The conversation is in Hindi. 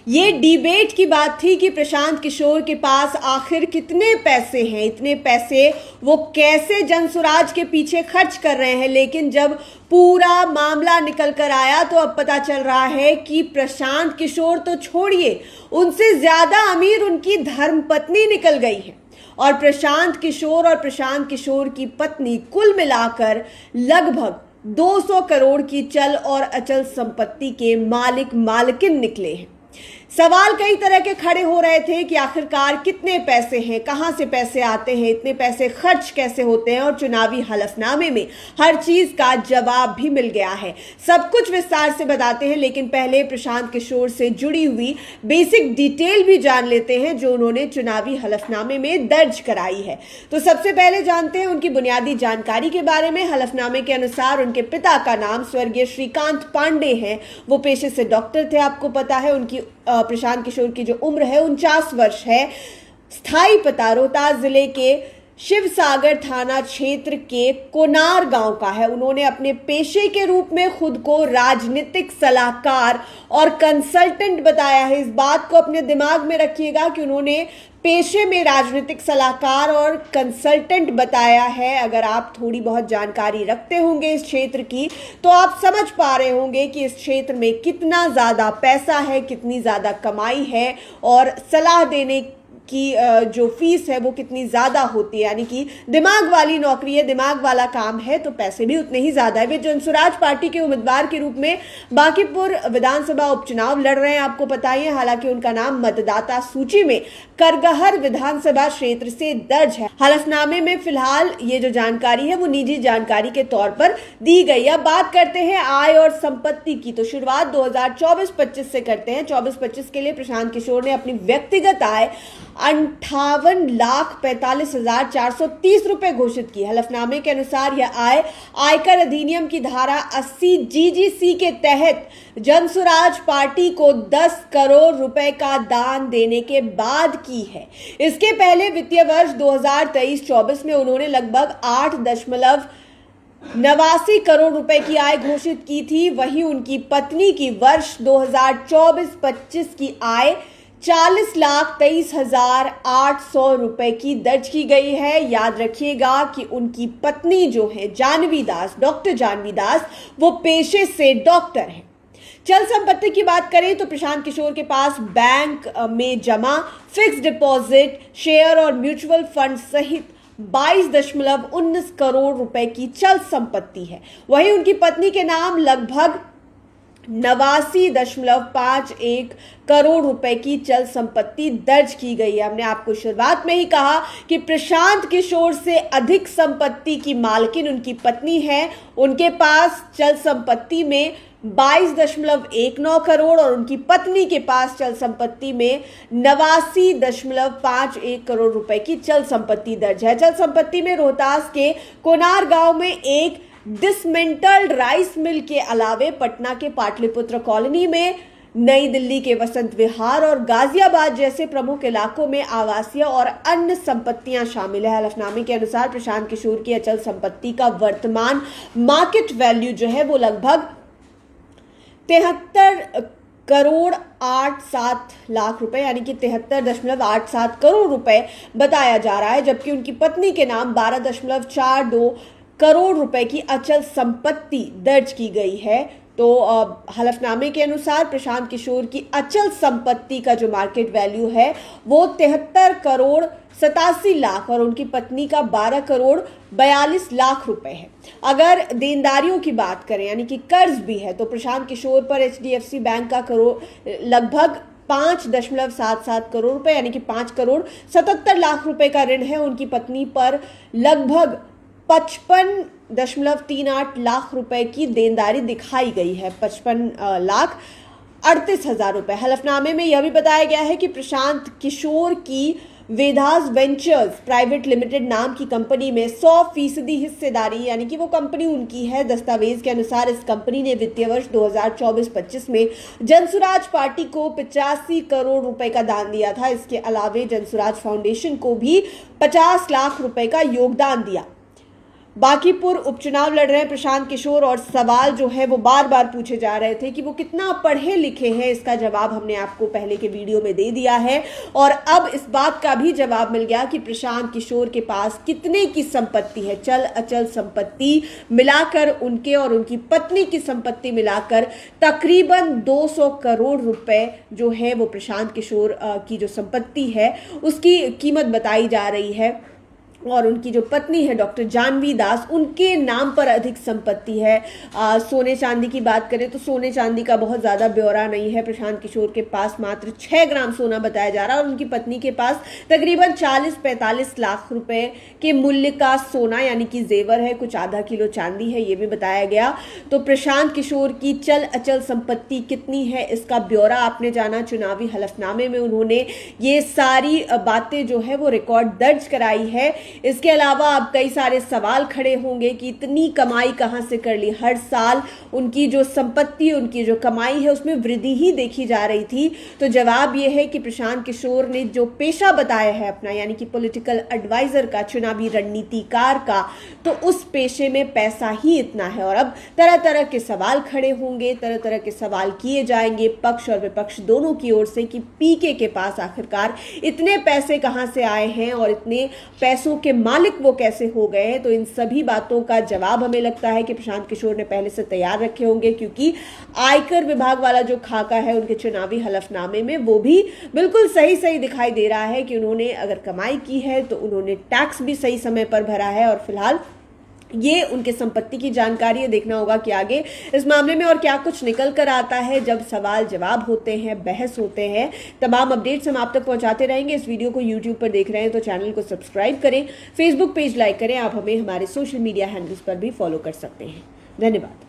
ये डिबेट की बात थी कि प्रशांत किशोर के पास आखिर कितने पैसे हैं, इतने पैसे वो कैसे जनसुराज के पीछे खर्च कर रहे हैं। लेकिन जब पूरा मामला निकल कर आया तो अब पता चल रहा है कि प्रशांत किशोर तो छोड़िए, उनसे ज्यादा अमीर उनकी धर्मपत्नी निकल गई है। और प्रशांत किशोर की पत्नी कुल मिलाकर लगभग 200 करोड़ की चल और अचल संपत्ति के मालिकिन निकले हैं। सवाल कई तरह के खड़े हो रहे थे कि आखिरकार कितने पैसे हैं, कहां से पैसे आते हैं, इतने पैसे खर्च कैसे होते हैं। और चुनावी हलफनामे में हर चीज का जवाब भी मिल गया है। सब कुछ विस्तार से बताते हैं, लेकिन पहले प्रशांत किशोर से जुड़ी हुई बेसिक डिटेल भी जान लेते हैं जो उन्होंने चुनावी हलफनामे में दर्ज कराई है। तो सबसे पहले जानते हैं उनकी बुनियादी जानकारी के बारे में। हलफनामे के अनुसार उनके पिता का नाम स्वर्गीय श्रीकांत पांडे है। वो पेशे से डॉक्टर थे, आपको पता है। उनकी प्रशांत किशोर की जो उम्र है 49 वर्ष है। स्थायी पता रोहतास जिले के शिवसागर थाना क्षेत्र के कोनार गांव का है। उन्होंने अपने पेशे के रूप में खुद को राजनीतिक सलाहकार और कंसल्टेंट बताया है। इस बात को अपने दिमाग में रखिएगा कि उन्होंने पेशे में राजनीतिक सलाहकार और कंसल्टेंट बताया है। अगर आप थोड़ी बहुत जानकारी रखते होंगे इस क्षेत्र की तो आप समझ पा रहे होंगे कि इस क्षेत्र में कितना ज़्यादा पैसा है, कितनी ज़्यादा कमाई है और सलाह देने की जो फीस है वो कितनी ज़्यादा होती है। यानी कि दिमाग वाली नौकरी है, दिमाग वाला काम है तो पैसे भी उतने ही ज़्यादा है। वे जनसुराज पार्टी के उम्मीदवार के रूप में बांकीपुर विधानसभा उपचुनाव लड़ रहे हैं, आपको पता ही है। हालांकि उनका नाम मतदाता सूची में करगहर विधानसभा क्षेत्र से दर्ज है। हलफनामे में फिलहाल ये जो जानकारी है वो निजी जानकारी के तौर पर दी गई। अब बात करते हैं आय और संपत्ति की। तो शुरुआत 2024-25 से करते हैं। 24-25 के लिए प्रशांत किशोर ने अपनी व्यक्तिगत आय 58,45,430 रुपए घोषित की। हलफनामे के अनुसार यह आय आयकर अधिनियम की धारा 80 जीजीसी के तहत जनसुराज पार्टी को 10 करोड़ रुपए का दान देने के बाद की है। इसके पहले वित्तीय वर्ष 2023-24 में उन्होंने लगभग 8.89 करोड़ रुपए की आय घोषित की थी। वहीं उनकी पत्नी की वर्ष 2024-25 की आय 40,23,800 रुपए की दर्ज की गई है। याद रखिएगा कि उनकी पत्नी जो है जानवी दास, डॉक्टर जानवी दास, वो पेशे से डॉक्टर है। चल संपत्ति की बात करें तो प्रशांत किशोर के पास बैंक में जमा फिक्स डिपॉजिट, शेयर और म्यूचुअल फंड सहित 22.19 करोड़ रुपए की चल संपत्ति है। वहीं उनकी पत्नी के नाम लगभग 89.51 करोड़ रुपए की चल संपत्ति दर्ज की गई है। हमने आपको शुरुआत में ही कहा कि प्रशांत किशोर से अधिक संपत्ति की मालकिन उनकी पत्नी है। उनके पास चल संपत्ति में 22.19 करोड़ और उनकी पत्नी के पास चल संपत्ति में 89.51 करोड़ रुपए की चल संपत्ति दर्ज है। चल संपत्ति में रोहतास के कोनार गांव में एक डिसमेंटल्ड राइस मिल के अलावे पटना के पाटलिपुत्र कॉलोनी में, नई दिल्ली के वसंत विहार और गाजियाबाद जैसे प्रमुख इलाकों में आवासीय और अन्य संपत्तियां शामिल है। हलफनामे के अनुसार प्रशांत किशोर की अचल संपत्ति का वर्तमान मार्केट वैल्यू जो है वो लगभग 73 करोड़ 87 लाख रुपए यानी कि 73.87 करोड़ रुपए बताया जा रहा है। जबकि उनकी पत्नी के नाम 12.42 करोड़ रुपए की अचल संपत्ति दर्ज की गई है। तो हलफनामे के अनुसार प्रशांत किशोर की अचल संपत्ति का जो मार्केट वैल्यू है वो 73 करोड़ 87 लाख और उनकी पत्नी का 12 करोड़ 42 लाख रुपए है। अगर देनदारियों की बात करें यानी कि कर्ज भी है तो प्रशांत किशोर पर HDFC बैंक का लगभग 5.77 करोड़ रुपए यानी कि 5 करोड़ 77 लाख रुपए का ऋण है। उनकी पत्नी पर लगभग 55.38 लाख रुपए की देनदारी दिखाई गई है, 55,38,000 रुपए। हलफनामे में यह भी बताया गया है कि प्रशांत किशोर की वेदास वेंचर्स प्राइवेट लिमिटेड नाम की कंपनी में 100% हिस्सेदारी यानी कि वो कंपनी उनकी है। दस्तावेज के अनुसार इस कंपनी ने वित्तीय वर्ष 2024-25 में जनसुराज पार्टी को 85 करोड़ रुपए का दान दिया था। इसके अलावे जनसुराज फाउंडेशन को भी 50 लाख रुपए का योगदान दिया। बांकीपुर उपचुनाव लड़ रहे हैं प्रशांत किशोर और सवाल जो है वो बार बार पूछे जा रहे थे कि वो कितना पढ़े लिखे हैं। इसका जवाब हमने आपको पहले के वीडियो में दे दिया है और अब इस बात का भी जवाब मिल गया कि प्रशांत किशोर के पास कितने की संपत्ति है। चल अचल संपत्ति मिलाकर उनके और उनकी पत्नी की संपत्ति मिलाकर तकरीबन 200 करोड़ रुपए जो है वो प्रशांत किशोर की जो संपत्ति है उसकी कीमत बताई जा रही है। और उनकी जो पत्नी है डॉक्टर जानवी दास, उनके नाम पर अधिक संपत्ति है। सोने चांदी की बात करें तो सोने चांदी का बहुत ज़्यादा ब्यौरा नहीं है। प्रशांत किशोर के पास मात्र 6 ग्राम सोना बताया जा रहा है और उनकी पत्नी के पास तकरीबन 40-45 लाख रुपए के मूल्य का सोना यानी कि जेवर है, कुछ आधा किलो चांदी है, ये भी बताया गया। तो प्रशांत किशोर की चल अचल संपत्ति कितनी है इसका ब्यौरा आपने जाना। चुनावी हलफनामे में उन्होंने ये सारी बातें जो है वो रिकॉर्ड दर्ज कराई है। इसके अलावा अब कई सारे सवाल खड़े होंगे कि इतनी कमाई कहां से कर ली। हर साल उनकी जो संपत्ति, उनकी जो कमाई है उसमें वृद्धि ही देखी जा रही थी। तो जवाब यह है कि प्रशांत किशोर ने जो पेशा बताया है अपना यानी कि पॉलिटिकल एडवाइजर का, चुनावी रणनीतिकार का, तो उस पेशे में पैसा ही इतना है। और अब तरह तरह के सवाल खड़े होंगे, तरह तरह के सवाल किए जाएंगे पक्ष और विपक्ष दोनों की ओर से कि पीके के पास आखिरकार इतने पैसे कहां से आए हैं और इतने पैसों के मालिक वो कैसे हो गए हैं। तो इन सभी बातों का जवाब हमें लगता है कि प्रशांत किशोर ने पहले से तैयार रखे होंगे, क्योंकि आयकर विभाग वाला जो खाका है उनके चुनावी हलफनामे में वो भी बिल्कुल सही सही दिखाई दे रहा है कि उन्होंने अगर कमाई की है तो उन्होंने टैक्स भी सही समय पर भरा है। और फिलहाल ये उनके संपत्ति की जानकारी है। देखना होगा कि आगे इस मामले में और क्या कुछ निकल कर आता है। जब सवाल जवाब होते हैं, बहस होते हैं, तमाम अपडेट्स हम आप तक पहुंचाते रहेंगे। इस वीडियो को यूट्यूब पर देख रहे हैं तो चैनल को सब्सक्राइब करें, फेसबुक पेज लाइक करें। आप हमें हमारे सोशल मीडिया हैंडल्स पर भी फॉलो कर सकते हैं। धन्यवाद।